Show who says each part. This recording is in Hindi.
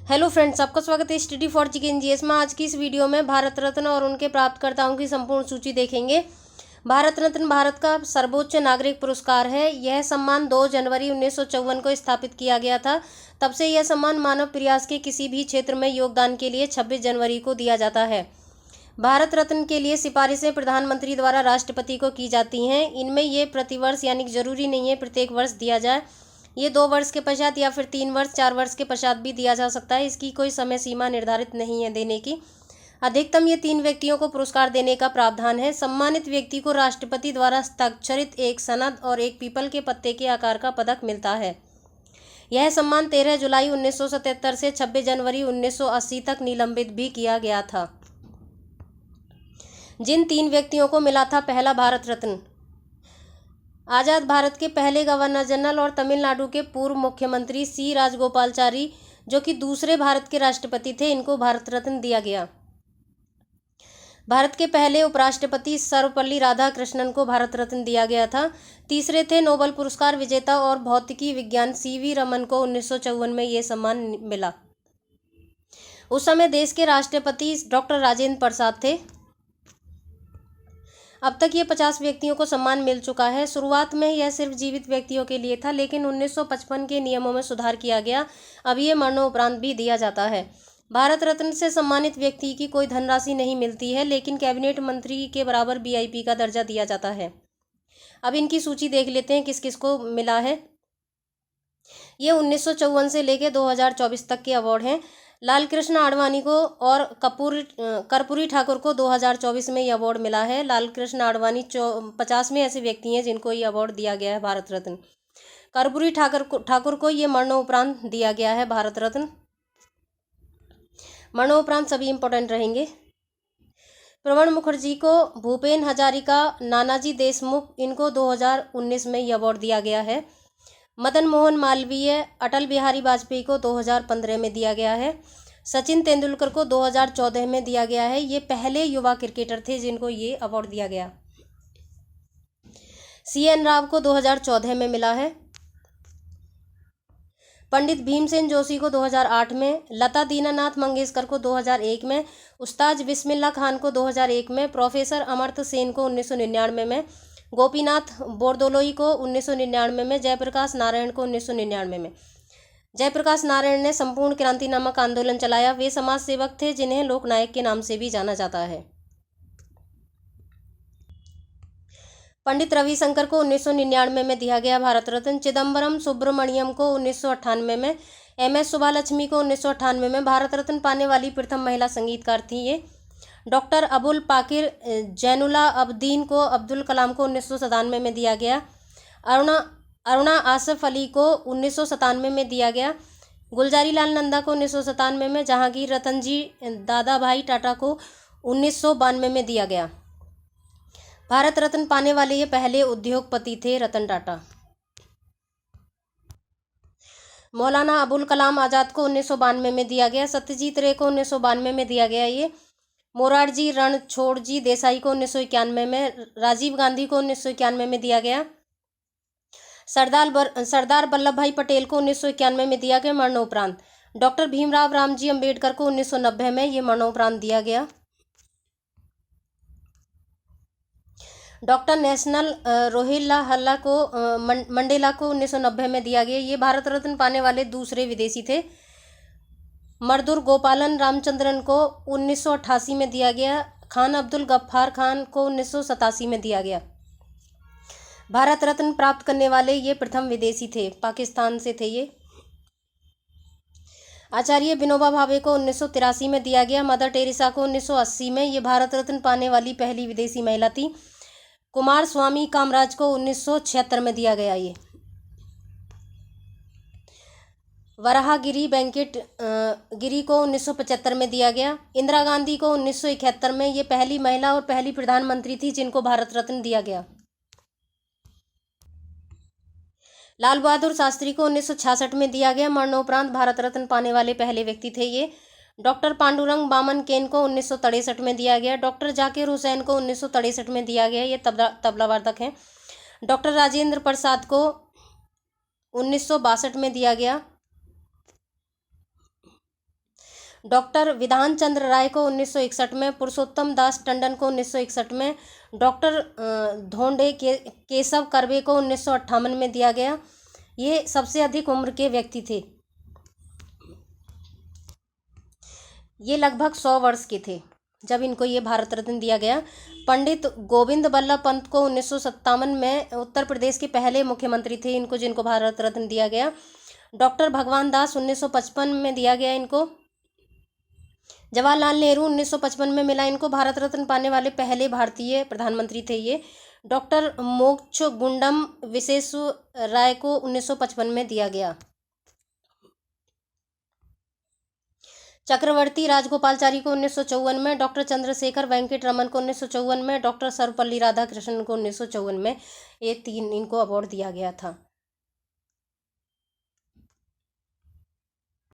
Speaker 1: हेलो फ्रेंड्स, आपका स्वागत है स्टडी फॉर जीके में। आज की इस वीडियो में भारत रत्न और उनके प्राप्तकर्ताओं की संपूर्ण सूची देखेंगे। भारत रत्न भारत का सर्वोच्च नागरिक पुरस्कार है। यह सम्मान 2 जनवरी 1954 को स्थापित किया गया था। तब से यह सम्मान मानव प्रयास के किसी भी क्षेत्र में योगदान के लिए 26 जनवरी को दिया जाता है। भारत रत्न के लिए सिफारिशें प्रधानमंत्री द्वारा राष्ट्रपति को की जाती हैं। इनमें ये प्रतिवर्ष यानी कि जरूरी नहीं है प्रत्येक वर्ष दिया जाए। ये 2 वर्ष के पश्चात या फिर 3 वर्ष 4 वर्ष के पश्चात भी दिया जा सकता है। इसकी कोई समय सीमा निर्धारित नहीं है देने की। अधिकतम ये 3 व्यक्तियों को पुरस्कार देने का प्रावधान है। सम्मानित व्यक्ति को राष्ट्रपति द्वारा हस्ताक्षरित एक सनद और एक पीपल के पत्ते के आकार का पदक मिलता है। यह सम्मान 13 जुलाई 1977 से 26 जनवरी 1980 तक निलंबित भी किया गया था। जिन 3 व्यक्तियों को मिला था, पहला भारत रत्न, आज़ाद भारत के पहले गवर्नर जनरल और तमिलनाडु के पूर्व मुख्यमंत्री सी राजगोपालाचारी, जो कि दूसरे भारत के राष्ट्रपति थे, इनको भारत रत्न दिया गया। भारत के पहले उपराष्ट्रपति सर्वपल्ली राधाकृष्णन को भारत रत्न दिया गया था। तीसरे थे नोबेल पुरस्कार विजेता और भौतिकी विज्ञान सीवी रमन को 1954 में ये सम्मान मिला। उस समय देश के राष्ट्रपति डॉक्टर राजेंद्र प्रसाद थे। अब तक ये 50 व्यक्तियों को सम्मान मिल चुका है। शुरुआत में यह सिर्फ जीवित व्यक्तियों के लिए था, लेकिन 1955 के नियमों में सुधार किया गया। अब ये मरणोपरांत भी दिया जाता है। भारत रत्न से सम्मानित व्यक्ति की कोई धनराशि नहीं मिलती है, लेकिन कैबिनेट मंत्री के बराबर वीआईपी का दर्जा दिया जाता है। अब इनकी सूची देख लेते हैं किस किस को मिला है। ये 1954 से लेकर 2024 तक के अवार्ड हैं। लाल कृष्ण आडवाणी को और कर्पूरी ठाकुर को 2024 में ये अवार्ड मिला है। लाल कृष्ण आडवाणी 50वें ऐसे व्यक्ति हैं जिनको ये अवार्ड दिया गया है भारत रत्न। कर्पूरी ठाकुर को ये मरणोपरांत दिया गया है भारत रत्न। मरणोपरांत सभी इंपॉर्टेंट रहेंगे। प्रणब मुखर्जी को, भूपेन हजारिका, नानाजी देशमुख, इनको 2019 में ये अवार्ड दिया गया है। मदन मोहन मालवीय, अटल बिहारी वाजपेयी को 2015 में दिया गया है। सचिन तेंदुलकर को 2014 में दिया गया है। ये पहले युवा क्रिकेटर थे जिनको ये अवार्ड दिया गया। CN राव को 2014 में मिला है। पंडित भीमसेन जोशी को 2008 में, लता दीनानाथ मंगेशकर को 2001 में, उस्ताद बिस्मिल्लाह खान को 2001 में, प्रोफेसर अमर्त्य सेन को 1999 में, गोपीनाथ बोरदोलोई को 1999 में, जयप्रकाश नारायण को 1999 में। जयप्रकाश नारायण ने संपूर्ण क्रांति नामक आंदोलन चलाया। वे समाज सेवक थे जिन्हें लोकनायक के नाम से भी जाना जाता है। पंडित रविशंकर को 1999 में दिया गया भारत रत्न। चिदम्बरम सुब्रमण्यम को 1998 में, MS सुभालक्ष्मी को 1998 में। भारत रत्न पाने वाली प्रथम महिला संगीतकार थी ये। डॉक्टर अबुल पाकिर जैनुला अब्दीन को अब्दुल कलाम को 1997 में दिया गया। अरुणा आसफ अली को 1997 में दिया गया। गुलजारी लाल नंदा को 1997 में। जहांगीर रतन जी दादा भाई टाटा को 1992 में दिया गया। भारत रत्न पाने वाले ये पहले उद्योगपति थे, रतन टाटा। मौलाना अबुल कलाम आज़ाद को 1992 में दिया गया। सत्यजीत रे को 1992 में दिया गया ये। मोरारजी रणछोड़जी देसाई को 1991 में। राजीव गांधी को 1991 में दिया गया। सरदार वल्लभ भाई पटेल को 1991 में दिया गया मरणोपरांत। डॉक्टर भीमराव रामजी अंबेडकर को 1990 में ये मरणोपरांत दिया गया। डॉक्टर नेशनल रोहिल्ला हल्ला को मंडेला को 1990 में दिया गया। ये भारत रत्न पाने वाले दूसरे विदेशी थे। मर्दुर गोपालन रामचंद्रन को 1988 में दिया गया। खान अब्दुल गफ्फार खान को 1987 में दिया गया। भारत रत्न प्राप्त करने वाले ये प्रथम विदेशी थे, पाकिस्तान से थे ये। आचार्य विनोबा भावे को 1983 में दिया गया। मदर टेरेसा को 1980 में। ये भारत रत्न पाने वाली पहली विदेशी महिला थी। कुमार स्वामी कामराज को 1976 में दिया गया ये। वराहगिरी वेंकट गिरी को 1975 में दिया गया। इंदिरा गांधी को 1971 में। ये पहली महिला और पहली प्रधानमंत्री थी जिनको भारत रत्न दिया गया। लाल बहादुर शास्त्री को 1966 में दिया गया। मरणोपरांत भारत रत्न पाने वाले पहले व्यक्ति थे ये। डॉक्टर पांडुरंग बामन केन को 1963 में दिया गया। डॉक्टर जाकिर हुसैन को 1963 में दिया गया। ये तबला वादक हैं। डॉक्टर राजेंद्र प्रसाद को 1962 में दिया गया। डॉक्टर विधान चंद्र राय को 1961 में, पुरुषोत्तम दास टंडन को 1961 में, डॉक्टर धोंडे केशव कर्वे को 1958 में दिया गया। ये सबसे अधिक उम्र के व्यक्ति थे। ये लगभग 100 वर्ष के थे जब इनको ये भारत रत्न दिया गया। पंडित गोविंद बल्लभ पंत को 1957 में, उत्तर प्रदेश के पहले मुख्यमंत्री थे इनको, जिनको भारत रत्न दिया गया। डॉक्टर भगवान दास 1955 में दिया गया इनको। जवाहरलाल नेहरू 1955 में मिला इनको। भारत रत्न पाने वाले पहले भारतीय प्रधानमंत्री थे ये। डॉक्टर मोक्ष गुंडम विश्वेश्वराय को 1955 में दिया गया। चक्रवर्ती राजगोपालचारी को 1954 में, डॉक्टर चंद्रशेखर वेंकट रमन को 1954 में, डॉक्टर सर्वपल्ली राधाकृष्णन को 1954 में, ये 3 इनको अवार्ड दिया गया था।